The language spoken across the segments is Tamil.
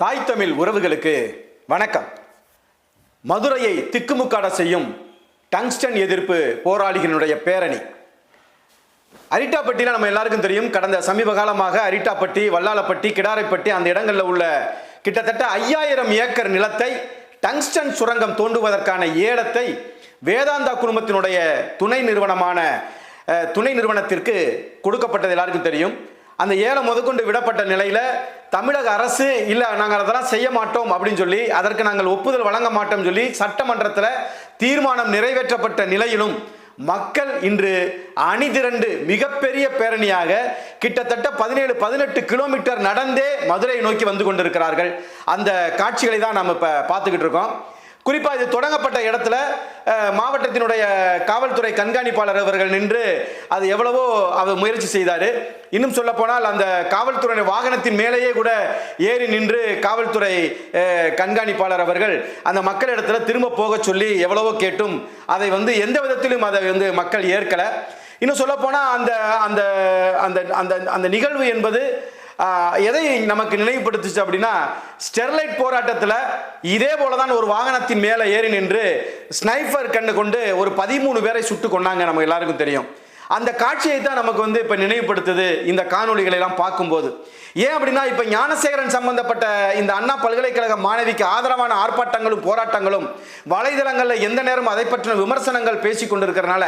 தாய் தமிழ் உறவுகளுக்கு வணக்கம். மதுரையை திக்குமுக்காட செய்யும் டங்ஸ்டன் எதிர்ப்பு போராளிகளுடைய பேரணி. அரிட்டாப்பட்டியில் நம்ம எல்லாருக்கும் தெரியும், கடந்த சமீப காலமாக அரிட்டாப்பட்டி, வல்லாளப்பட்டி, கிடாரைப்பட்டி அந்த இடங்களில் உள்ள கிட்டத்தட்ட 5000 ஏக்கர் நிலத்தை டங்ஸ்டன் சுரங்கம் தோண்டுவதற்கான ஏலத்தை வேதாந்தா குழுமத்தினுடைய துணை நிறுவனத்திற்கு கொடுக்கப்பட்டது எல்லாருக்கும் தெரியும். அந்த ஏலம் முதற்கொண்டு விடப்பட்ட நிலையில் தமிழக அரசு இல்லை, நாங்கள் அதெல்லாம் செய்ய மாட்டோம் அப்படின்னு சொல்லி, அதற்கு நாங்கள் ஒப்புதல் வழங்க மாட்டோம் சொல்லி சட்டமன்றத்தில் தீர்மானம் நிறைவேற்றப்பட்ட நிலையிலும் மக்கள் இன்று அணிதிரண்டு மிகப்பெரிய பேரணியாக கிட்டத்தட்ட 17-18 கிலோமீட்டர் நடந்தே மதுரையை நோக்கி வந்து கொண்டிருக்கிறார்கள். அந்த காட்சிகளை தான் நம்ம இப்போ பார்த்துக்கிட்டு இருக்கோம். குறிப்பாக இது தொடங்கப்பட்ட இடத்துல மாவட்டத்தினுடைய காவல்துறை கண்காணிப்பாளர் அவர்கள் நின்று அது எவ்வளவோ அவர் முயற்சி செய்தார். இன்னும் சொல்ல போனால் அந்த காவல்துறை வாகனத்தின் மேலேயே கூட ஏறி நின்று காவல்துறை கண்காணிப்பாளர் அவர்கள் அந்த மக்களிடத்துல திரும்ப போக சொல்லி எவ்வளவோ கேட்டும் அதை எந்த விதத்திலும் அதை மக்கள் ஏற்கலை. இன்னும் சொல்ல போனால் அந்த அந்த அந்த அந்த அந்த நிகழ்வு என்பது எதை நமக்கு நினைவுபடுத்துச்சு அப்படின்னா, ஸ்டெர்லைட் போராட்டத்தில் இதே போலதான் ஒரு வாகனத்தின் மேலே ஏறி நின்று ஸ்னைப்பர் கண்ணு கொண்டு ஒரு 13 பேரை சுட்டு கொண்டாங்க. நம்ம எல்லாருக்கும் தெரியும். அந்த காட்சியை தான் நமக்கு இப்போ நினைவுபடுத்துது இந்த காணொலிகளை எல்லாம் பார்க்கும்போது. ஏன் அப்படின்னா, இப்போ ஞானசேகரன் சம்பந்தப்பட்ட இந்த அண்ணா பல்கலைக்கழக மாணவிக்கு ஆதரவான ஆர்ப்பாட்டங்களும் போராட்டங்களும் வலைதளங்களில் எந்த நேரம் அதை பற்றின விமர்சனங்கள் பேசிக் கொண்டிருக்கிறனால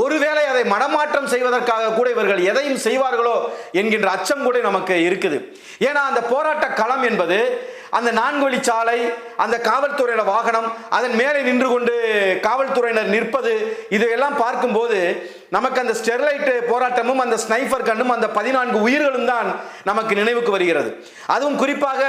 ஒருவேளை அதை மனமாற்றம் செய்வதற்காக கூட இவர்கள் எதையும் செய்வார்களோ என்கின்ற அச்சம் கூட நமக்கு இருக்குது. ஏன்னா அந்த போராட்ட களம் என்பது அந்த 4 வழிச்சாலை, அந்த காவல்துறையோட வாகனம், அதன் மேலே நின்று கொண்டு காவல்துறையினர் நிற்பது, இதையெல்லாம் பார்க்கும்போது நமக்கு அந்த ஸ்டெர்லைட் போராட்டமும் அந்த ஸ்னைப்பர் கண்ணும் அந்த 14 உயிர்களும் தான் நமக்கு நினைவுக்கு வருகிறது. அதுவும் குறிப்பாக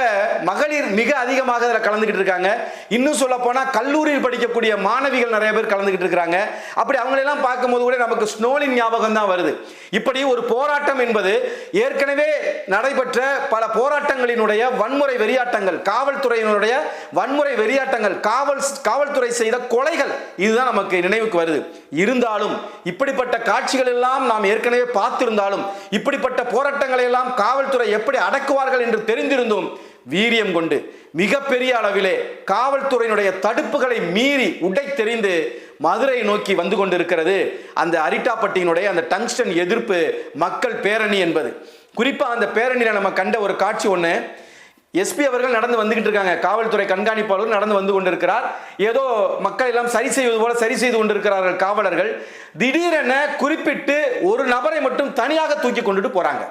மகளிர் மிக அதிகமாக அதில் கலந்துக்கிட்டு இருக்காங்க. இன்னும் சொல்ல போனால் கல்லூரியில் படிக்கக்கூடிய மாணவிகள் நிறைய பேர் கலந்துக்கிட்டு இருக்கிறாங்க. அப்படி அவங்களெல்லாம் பார்க்கும்போது கூட நமக்கு ஸ்னோலின் ஞாபகம் தான் வருது. இப்படி ஒரு போராட்டம் என்பது ஏற்கனவே நடைபெற்ற பல போராட்டங்களினுடைய வன்முறை வெறியாட்டங்கள், காவல்துறையினுடைய வன்முறை வெறியாட்டங்கள், காவல்துறை செய்த கொலைகள், இதுதான் நமக்கு நினைவுக்கு வருது. இருந்தாலும் இப்படிப்பட்ட காட்சிகள் எல்லாம் நாம் ஏற்கனவே பார்த்திருந்தாலும், இப்படிப்பட்ட போராட்டங்களை எல்லாம் காவல்துறை எப்படி அடக்குவார்கள் என்று தெரிந்திருந்தும் வீரியம் கொண்டு மிகப்பெரிய அளவிலே காவல்துறையினுடைய தடுப்புகளை மீறி உடை தெரிந்து மதுரை நோக்கி வந்து கொண்டிருக்கிறது அந்த அரிட்டாப்பட்டியினுடைய அந்த டங்ஸ்டன் எதிர்ப்பு மக்கள் பேரணி என்பது. குறிப்பாக அந்த பேரணியில் நம்ம கண்ட ஒரு காட்சி ஒன்று, எஸ்பி அவர்கள் நடந்து வந்துகிட்டு இருக்காங்க, காவல்துறை கண்காணிப்பாளர் நடந்து வந்து கொண்டிருக்கிறார். ஏதோ மக்கள் எல்லாம் சரி செய்வது போல சரி செய்து கொண்டிருக்கிறார்கள் காவலர்கள். திடீரென குறிப்பிட்டு ஒரு நபரை மட்டும் தனியாக தூக்கி கொண்டுட்டு போறாங்க.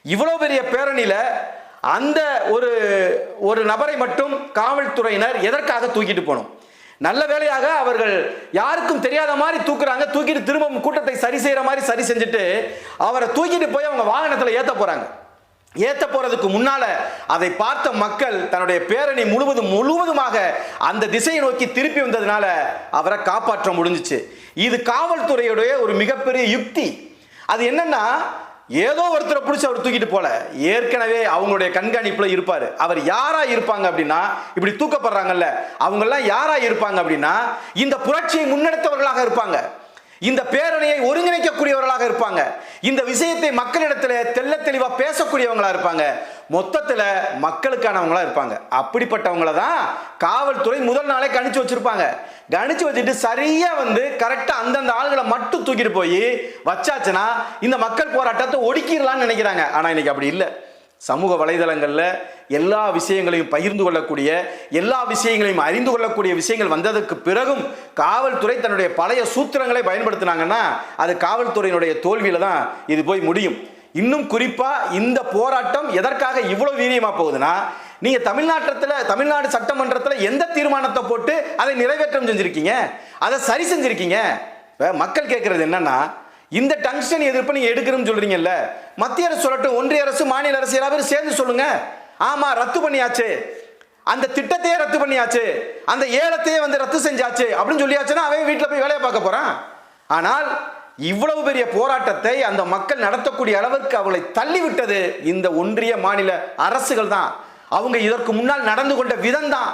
இவ்வளவு பெரிய பேரணியில அந்த ஒரு நபரை மட்டும் காவல்துறையினர் எதற்காக தூக்கிட்டு போனோம்? நல்ல வேளையாக அவர்கள் யாருக்கும் தெரியாத மாதிரி தூக்குறாங்க. தூக்கிட்டு திரும்ப கூட்டத்தை சரி செய்யற மாதிரி சரி செஞ்சுட்டு அவரை தூக்கிட்டு போய் அவங்க வாகனத்தில் ஏத்த போறாங்க. ஏத்த போறதுக்கு முன்னால அதை பார்த்த மக்கள் தன்னுடைய பேரணி முழுவதுமாக அந்த திசையை நோக்கி திருப்பி வந்ததுனால அவரை காப்பாற்ற முடிஞ்சிச்சு. இது காவல்துறையுடைய ஒரு மிகப்பெரிய யுக்தி. அது என்னன்னா, ஏதோ ஒருத்தரை பிடிச்சி அவர் தூக்கிட்டு போல, ஏற்கனவே அவங்களுடைய கண்காணிப்புல இருப்பாரு. அவர் யாரா இருப்பாங்க அப்படின்னா, இப்படி தூக்கப்படுறாங்கல்ல, அவங்க எல்லாம் யாரா இருப்பாங்க அப்படின்னா, இந்த புரட்சியை முன்னெடுத்தவர்களாக இருப்பாங்க, இந்த பேரணியை ஒருங்கிணைக்கக்கூடியவர்களாக இருப்பாங்க, இந்த விஷயத்தை மக்களிடத்தில் தெல்ல தெளிவா பேசக்கூடியவங்களா இருப்பாங்க, மொத்தத்தில் மக்களுக்கானவங்களா இருப்பாங்க. அப்படிப்பட்டவங்கள தான் காவல்துறை முதல் நாளே கணிச்சு வச்சிருப்பாங்க. கணிச்சு வச்சுட்டு சரியா கரெக்டா அந்தந்த ஆளுகளை மட்டும் தூக்கிட்டு போய் வச்சாச்சுன்னா இந்த மக்கள் போராட்டத்தை ஒடுக்கிடலாம்னு நினைக்கிறாங்க. ஆனா இன்னைக்கு அப்படி இல்லை. சமூக வலைதளங்களில் எல்லா விஷயங்களையும் பகிர்ந்து கொள்ளக்கூடிய, எல்லா விஷயங்களையும் அறிந்து கொள்ளக்கூடிய விஷயங்கள் வந்ததுக்கு பிறகும் காவல்துறை தன்னுடைய பழைய சூத்திரங்களை பயன்படுத்தினாங்கன்னா அது காவல்துறையினுடைய தோல்வியில தான் இது போய் முடியும். இன்னும் குறிப்பா இந்த போராட்டம் எதற்காக இவ்வளவு வீரியமா போகுதுன்னா, நீங்க தமிழ்நாடு சட்டமன்றத்தில் எந்த தீர்மானத்தை போட்டு அதை நிறைவேற்றம் செஞ்சிருக்கீங்க, அதை சரி செஞ்சிருக்கீங்க? மக்கள் கேட்கறது என்னன்னா, இந்த டங்ஸ்டன் எதிர்ப்பு நீங்க எடுக்கணும்னு சொல்றீங்கல்ல, மத்திய அரசு சொல்லட்டும், ஒன்றிய அரசு, மாநில அரசு எல்லா பேரும் சேர்ந்து சொல்லுங்க. ஆமா, ரத்து பண்ணியாச்சு, அந்த திட்டத்தையே ரத்து பண்ணியாச்சு, அந்த ஏலத்தையே ரத்து செஞ்சாச்சு அப்படின்னு சொல்லியாச்சுன்னா அவன் வீட்டில் போய் வேலையை பார்க்க போறான். ஆனால் இவ்வளவு பெரிய போராட்டத்தை அந்த மக்கள் நடத்தக்கூடிய அளவிற்கு அவளை தள்ளிவிட்டது இந்த ஒன்றிய மாநில அரசுகள் தான். அவங்க இதற்கு முன்னால் நடந்து கொண்ட விதம் தான்.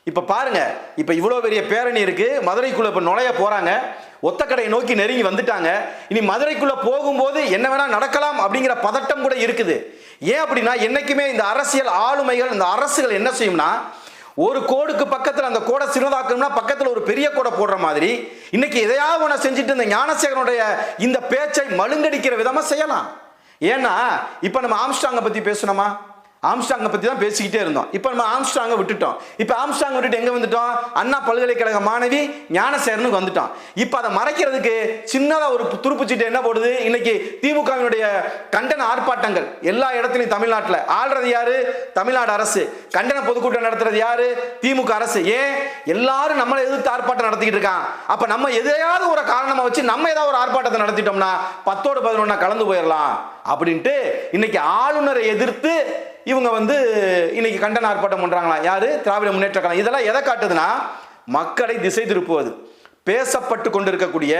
இப்ப பாருங்க, இப்ப இவ்வளவு பெரிய பேரணி இருக்கு, மதுரைக்குள்ள இப்ப நுழைய போறாங்க, ஒத்தக்கடையை நோக்கி நெருங்கி வந்துட்டாங்க. இனி மதுரைக்குள்ள போகும்போது என்ன வேணா நடக்கலாம் அப்படிங்கிற பதட்டம் கூட இருக்குது. ஏன் அப்படின்னா என்னைக்குமே இந்த அரசியல் ஆளுமைகள், இந்த அரசுகள் என்ன செய்யும்னா, ஒரு கோடுக்கு பக்கத்தில் அந்த கோடை சின்னதாக்கணும்னா பக்கத்தில் ஒரு பெரிய கோடை போடுற மாதிரி இன்னைக்கு எதையாவது ஒன்று செஞ்சுட்டு இந்த ஞானசேகரனுடைய இந்த பேச்சை மழுங்கடிக்கிற விதமா செய்யலாம். ஏன்னா இப்ப நம்ம ஆம்ஸ்ட்ராங்கை பத்தி பேசணுமா? ஆம்ஸ்ட்ராங்கை பத்தி தான் பேசிக்கிட்டே இருந்தோம். இப்ப நம்ம ஆம்ஸ்ட்ராங்கை விட்டுட்டோம். இப்ப ஆம்ஸ்ட்ராங் விட்டுட்டு எங்க வந்துட்டோம்? அண்ணா பல்கலைக்கழக மாணவி ஞானசேகரனுக்கு வந்துட்டோம். இப்ப அதை மறைக்கிறதுக்கு சின்னதா ஒரு துருப்புச்சீட்டு என்ன போடுது? இன்னைக்கு திமுகவினுடைய கண்டன ஆர்ப்பாட்டங்கள் எல்லா இடத்துலையும் தமிழ்நாட்டில் ஆள்றது யாரு? தமிழ்நாடு அரசு. கண்டன பொதுக்கூட்டம் நடத்துறது யாரு? திமுக அரசு. ஏன் எல்லாரும் நம்மளை எதிர்த்து ஆர்ப்பாட்டம் நடத்திக்கிட்டு இருக்கான். அப்ப நம்ம எதையாவது ஒரு காரணமா வச்சு நம்ம ஏதாவது ஒரு ஆர்ப்பாட்டத்தை நடத்திட்டோம்னா 10ஓடு 11 கலந்து போயிடலாம் அப்படின்ட்டு இன்னைக்கு ஆளுநரை எதிர்த்து இவங்க இன்னைக்கு கண்டன ஆர்ப்பாட்டம் பண்றாங்களா? யாரு? திராவிட முன்னேற்ற கழகம். இதெல்லாம் எதை காட்டுதுன்னா, மக்களை திசை திருப்புவது. பேசப்பட்டு கொண்டிருக்கக்கூடிய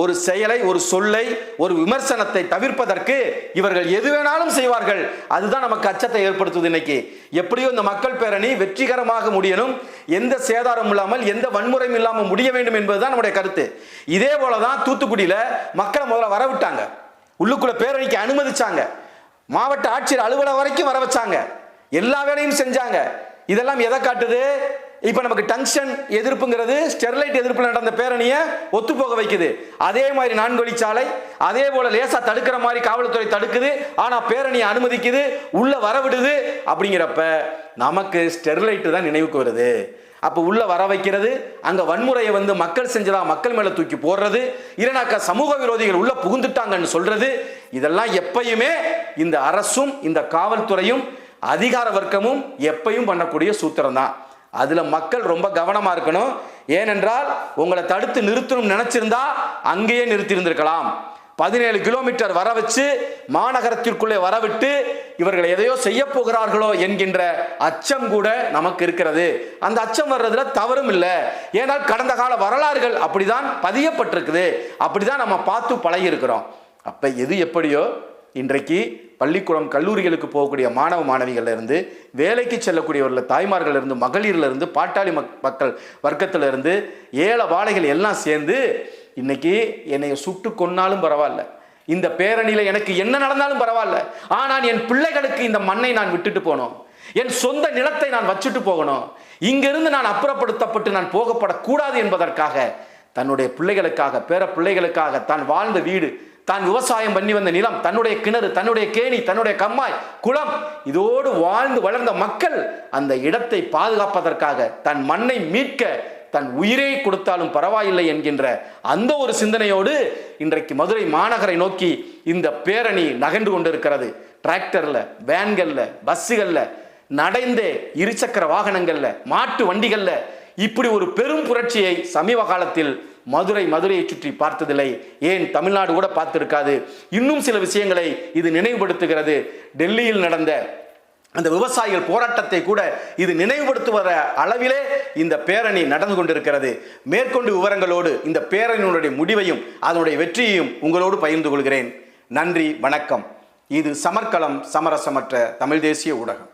ஒரு செயலை, ஒரு சொல்லை, ஒரு விமர்சனத்தை தவிர்ப்பதற்கு இவர்கள் எது வேணாலும் செய்வார்கள். அதுதான் நமக்கு அச்சத்தை ஏற்படுத்துது. இன்னைக்கு எப்படியோ இந்த மக்கள் பேரணி வெற்றிகரமாக முடியணும், எந்த சேதாரம் இல்லாமல், எந்த வன்முறையும் இல்லாமல் முடிய வேண்டும் என்பதுதான் நம்முடைய கருத்து. இதே போலதான் தூத்துக்குடியில மக்களை முதல்ல வரவிட்டாங்க, உள்ளுக்குள்ள பேரணிக்கு அனுமதிச்சாங்க, மாவட்ட ஆட்சியர் அலுவலகம் வரைக்கும் வர வச்சாங்க, எல்லா வேலையும் செஞ்சாங்க. இதெல்லாம் எதை காட்டுது? இப்ப நமக்கு டங்ஸ்டன் எதிர்ப்புங்கிறது ஸ்டெர்லைட் எதிர்ப்பு நடந்த பேரணியை ஒத்துப்போக வைக்குது. அதே மாதிரி 4 வழிச்சாலை, அதே போல லேசா தடுக்கிற மாதிரி காவல்துறை தடுக்குது, ஆனா பேரணியை அனுமதிக்குது, உள்ள வரவிடுது. அப்படிங்கிறப்ப நமக்கு ஸ்டெர்லைட் தான் நினைவுக்கு வருது. அப்ப உள்ள வர வைக்கிறது, அங்க வன்முறையை மக்கள் செஞ்சதா மக்கள் மேல தூக்கி போடுறது, இல்லைனாக்கா சமூக விரோதிகள் உள்ள புகுந்துட்டாங்கன்னு சொல்றது, இதெல்லாம் எப்பயுமே இந்த அரசும் இந்த காவல்துறையும் அதிகார வர்க்கமும் எப்பயும் பண்ணக்கூடிய சூத்திரம் தான். அதுல மக்கள் ரொம்ப கவனமா இருக்கணும். ஏனென்றால் உங்களை தடுத்து நிறுத்தணும் நினைச்சிருந்தா அங்கேயே நிறுத்தி இருந்திருக்கலாம். 17 கிலோமீட்டர் வர வச்சு மாநகரத்திற்குள்ளே வரவிட்டு இவர்கள் எதையோ செய்ய போகிறார்களோ என்கின்ற அச்சம் கூட நமக்கு இருக்கிறது. அந்த அச்சம் வர்றதுல தவறும் இல்லை. ஏனால் கடந்த கால வரலாறுகள் அப்படிதான் பதியப்பட்டிருக்குது, அப்படிதான் நம்ம பார்த்து பழகி இருக்கிறோம். அப்ப எது எப்படியோ இன்றைக்கு பள்ளிக்கூடம் கல்லூரிகளுக்கு போகக்கூடிய மாணவ மாணவிகள்ல இருந்து, வேலைக்கு செல்லக்கூடியவர்கள் தாய்மார்கள் இருந்து, மகளிர்ல இருந்து, பாட்டாளி மக்கள் வர்க்கத்தில இருந்து, ஏழை வாழைகள் எல்லாம் சேர்ந்து இன்னைக்கு என்னை சுட்டு கொன்னாலும் பரவாயில்ல, இந்த பேரணியில எனக்கு என்ன நடந்தாலும் பரவாயில்ல, ஆனால் என் பிள்ளைகளுக்கு இந்த மண்ணை நான் விட்டுட்டு போகணும், என் சொந்த நிலத்தை நான் வச்சுட்டு போகணும், இங்கிருந்து நான் அப்புறப்படுத்தப்பட்டு நான் போகப்படக்கூடாது என்பதற்காக தன்னுடைய பிள்ளைகளுக்காக, பேர பிள்ளைகளுக்காக, தான் வாழ்ந்த வீடு, தான் விவசாயம் பண்ணி வந்த நிலம், தன்னுடைய கிணறு, தன்னுடைய கேணி, தன்னுடைய கம்மாய், குளம், இதோடு வாழ்ந்து வளர்ந்த மக்கள் அந்த இடத்தை பாதுகாப்பதற்காக, தன் மண்ணை மீட்க தன் உயிரை கொடுத்தாலும் பரவாயில்லை என்கின்ற அந்த ஒரு சிந்தனையோடு இன்றைக்கு மதுரை மாநகரை நோக்கி இந்த பேரணி நகர்ந்து கொண்டிருக்கிறது. டிராக்டர்ல, வேன்கள்ல, பஸ்ஸுகள்ல, நடந்தே, இருசக்கர வாகனங்கள்ல, மாட்டு வண்டிகள்ல இப்படி ஒரு பெரும் புரட்சியை சமீப காலத்தில் மதுரையை சுற்றி பார்த்ததில்லை. ஏன் தமிழ்நாடு கூட பார்த்திருக்காது. இன்னும் சில விஷயங்களை இது நினைவுபடுத்துகிறது. டெல்லியில் நடந்த அந்த விவசாயிகள் போராட்டத்தை கூட இது நினைவுபடுத்துவர அளவிலே இந்த பேரணி நடந்து கொண்டிருக்கிறது. மேற்கொண்டு விவரங்களோடு இந்த பேரணியினுடைய முடிவையும் அதனுடைய வெற்றியையும் உங்களோடு பகிர்ந்து கொள்கிறேன். நன்றி, வணக்கம். இது சமர்க்களம், சமரசமற்ற தமிழ் தேசிய ஊடகம்.